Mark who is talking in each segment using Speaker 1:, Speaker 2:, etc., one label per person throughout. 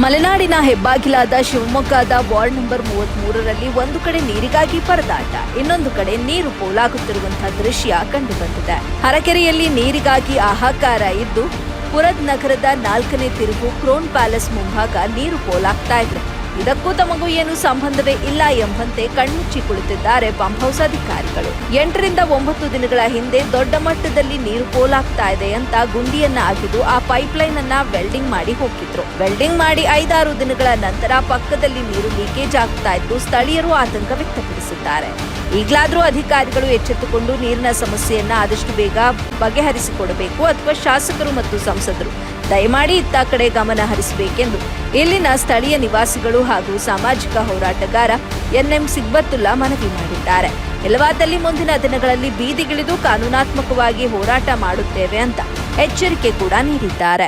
Speaker 1: ಮಲೆನಾಡಿನ ಹೆಬ್ಬಾಗಿಲಾದ ಶಿವಮೊಗ್ಗದ ward number 33ರಲ್ಲಿ ಒಂದು ಕಡೆ ನೀರಿಗಾಗಿ ಪರದಾಟ, ಇನ್ನೊಂದು ಕಡೆ ನೀರು ಪೋಲಾಗುತ್ತಿರುವಂತಹ ದೃಶ್ಯ ಕಂಡುಬಂದಿದೆ. ಹರಕೆರೆಯಲ್ಲಿ ನೀರಿಗಾಗಿ ಹಾಹಾಕಾರ ಇದ್ದು, ಪುರದ್ ನಗರದ 4ನೇ ತಿರುವು ಕ್ರೋನ್ ಪ್ಯಾಲೇಸ್ ಮುಂಭಾಗ ನೀರು ಪೋಲಾಗ್ತಾ ಇದೆ. ಇದಕ್ಕೂ ತಮಗೂ ಏನು ಸಂಬಂಧವೇ ಇಲ್ಲ ಎಂಬಂತೆ ಕಣ್ಮುಚ್ಚಿ ಕುಳಿತಿದ್ದಾರೆ ಪಂಪ್ ಹೌಸ್ ಅಧಿಕಾರಿಗಳು. 8 ರಿಂದ 9 ದಿನಗಳ ಹಿಂದೆ ದೊಡ್ಡ ಮಟ್ಟದಲ್ಲಿ ನೀರು ಪೋಲಾಗ್ತಾ ಇದೆ ಅಂತ ಗುಂಡಿಯನ್ನ ಅಗೆದು ಆ ಪೈಪ್ಲೈನ್ ಅನ್ನ ವೆಲ್ಡಿಂಗ್ ಮಾಡಿ ಹೋಗಿದ್ರು. ವೆಲ್ಡಿಂಗ್ ಮಾಡಿ 5-6 ದಿನಗಳ ನಂತರ ಪಕ್ಕದಲ್ಲಿ ನೀರು ಲೀಕೇಜ್ ಆಗ್ತಾ ಇದ್ದು ಸ್ಥಳೀಯರು ಆತಂಕ ವ್ಯಕ್ತಪಡಿಸಿದ್ದಾರೆ. ಈಗಲಾದರೂ ಅಧಿಕಾರಿಗಳು ಎಚ್ಚೆತ್ತುಕೊಂಡು ನೀರಿನ ಸಮಸ್ಯೆಯನ್ನ ಆದಷ್ಟು ಬೇಗ ಬಗೆಹರಿಸಿಕೊಡಬೇಕು ಅಥವಾ ಶಾಸಕರು ಮತ್ತು ಸಂಸದರು ದಯಮಾಡಿ ಇತ್ತ ಕಡೆ ಗಮನ ಹರಿಸಬೇಕೆಂದು ಇಲ್ಲಿನ ಸ್ಥಳೀಯ ನಿವಾಸಿಗಳು ಹಾಗೂ ಸಾಮಾಜಿಕ ಹೋರಾಟಗಾರ ಎನ್ಎಂ ಸಿಗ್ಬತ್ತುಲ್ಲಾ ಮನವಿ ಮಾಡಿದ್ದಾರೆ. ಇಲ್ಲವಾದಲ್ಲಿ ಮುಂದಿನ ದಿನಗಳಲ್ಲಿ ಬೀದಿಗಿಳಿದು ಕಾನೂನಾತ್ಮಕವಾಗಿ ಹೋರಾಟ ಮಾಡುತ್ತೇವೆ ಅಂತ ಎಚ್ಚರಿಕೆ ಕೂಡ ನೀಡಿದ್ದಾರೆ.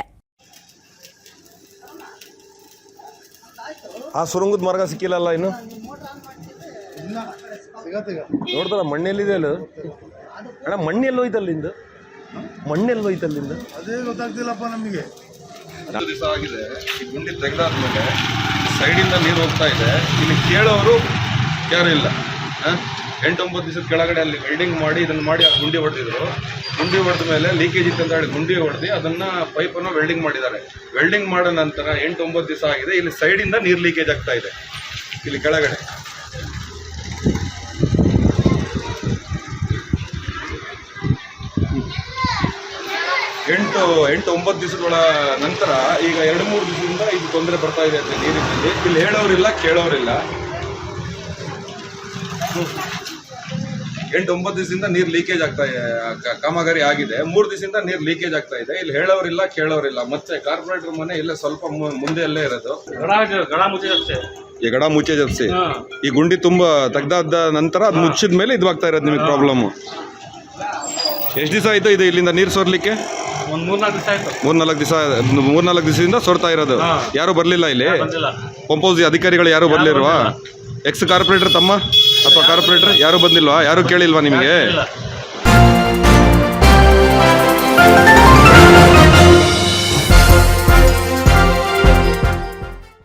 Speaker 2: ಆ ಸುರಂಗದ ಮಾರ್ಗ ಸಿಕ್ಕಿಲ್ಲಲ್ಲ ಇನ್ನು ನೋಡ್ತಾರ ಮಣ್ಣೆಲ್ಲಿದೆ ಅಲ್ಲ ಅಣ್ಣ, ಮಣ್ಣೆಲ್ಲ ಹೋಯ್ತಲ್ಲಿಂದ
Speaker 3: ಅದೇ ಗೊತ್ತಾಗ್ತಿಲ್ಲಪ್ಪ ನಮಗೆ.
Speaker 2: ದಿವಸ ಆಗಿದೆ ಈ ಗುಂಡಿ ತೆಗೆದಾದ್ಮೇಲೆ ಸೈಡಿಂದ ನೀರು ಹೋಗ್ತಾ ಇದೆ. ಇಲ್ಲಿ ಕೇಳೋರು ಯಾರು ಇಲ್ಲ. 8-9 ದಿವಸದ ಕೆಳಗಡೆ ಅಲ್ಲಿ ವೆಲ್ಡಿಂಗ್ ಮಾಡಿ ಇದನ್ನು ಮಾಡಿ ಆ ಗುಂಡಿ ಹೊಡೆದಿದ್ರು. ಗುಂಡಿ ಹೊಡೆದ ಮೇಲೆ ಲೀಕೇಜ್ ಇತ್ತು ಅಂತ ಹೇಳಿ ಗುಂಡಿ ಹೊಡೆದು ಅದನ್ನು ಪೈಪನ್ನು ವೆಲ್ಡಿಂಗ್ ಮಾಡಿದ್ದಾರೆ. ವೆಲ್ಡಿಂಗ್ ಮಾಡೋ ನಂತರ 8-9 ದಿವಸ ಆಗಿದೆ. ಇಲ್ಲಿ ಸೈಡಿಂದ ನೀರು ಲೀಕೇಜ್ ಆಗ್ತಾ ಇದೆ. ಇಲ್ಲಿ ಕೆಳಗಡೆ 8-9 ದಿವಸಗಳ ನಂತರ ಈಗ 2-3 ದಿವಸದಿಂದ ಇದು ತೊಂದರೆ ಬರ್ತಾ ಇದೆ ಅಂತ ನೀರಿನಲ್ಲಿ. ಇಲ್ಲಿ ಹೇಳೋರಿಲ್ಲ ಕೇಳೋರಿಲ್ಲ. 8-9 ದಿವಸದಿಂದ ನೀರು ಲೀಕೇಜ್ ಆಗ್ತಾ ಇದೆ. ಕಾಮಗಾರಿ ಆಗಿದೆ. 3 ದಿವಸದಿಂದ ನೀರು ಲೀಕೇಜ್ ಆಗ್ತಾ ಇದೆ. ಇಲ್ಲಿ ಹೇಳೋರಿಲ್ಲ ಕೇಳೋರಿಲ್ಲ. ಮತ್ತೆ ಕಾರ್ಪೊರೇಟರ್ ಮನೆ ಇಲ್ಲೇ ಸ್ವಲ್ಪ ಮುಂದೆ ಅಲ್ಲೇ ಇರೋದು. ಈ ಗಡ ಮುಚ್ಚೆ ಜಪ್ಸಿ ಈ ಗುಂಡಿ ತುಂಬಾ ತೆಗ್ದಾದ ನಂತರ ಅದು ಮುಚ್ಚಿದ ಮೇಲೆ ಇದು ಆಗ್ತಾ ಇರೋದು ನಿಮಗೆ ಪ್ರಾಬ್ಲಮ್. ಎಷ್ಟು ದಿವಸ ಆಯ್ತು ಇದು ಇಲ್ಲಿಂದ ನೀರು ಸೋರ್ಲಿಕ್ಕೆ? 3-4 ದಿವಸದಿಂದ ಸೋರ್ತಾ ಇರೋದು. ಯಾರು ಬರ್ಲಿಲ್ಲ ಇಲ್ಲಿ? ಪಂಪ್ ಹೌಸ್ ಅಧಿಕಾರಿಗಳು ಯಾರು ಬರ್ಲಿಲ್ವಾ? ಎಕ್ಸ್ ಕಾರ್ಪೊರೇಟರ್ ತಮ್ಮ ಅಥವಾ ಕಾರ್ಪೊರೇಟರ್ ಯಾರು ಬಂದಿಲ್ವಾ? ಯಾರು ಕೇಳಿಲ್ವಾ ನಿಮಗೆ?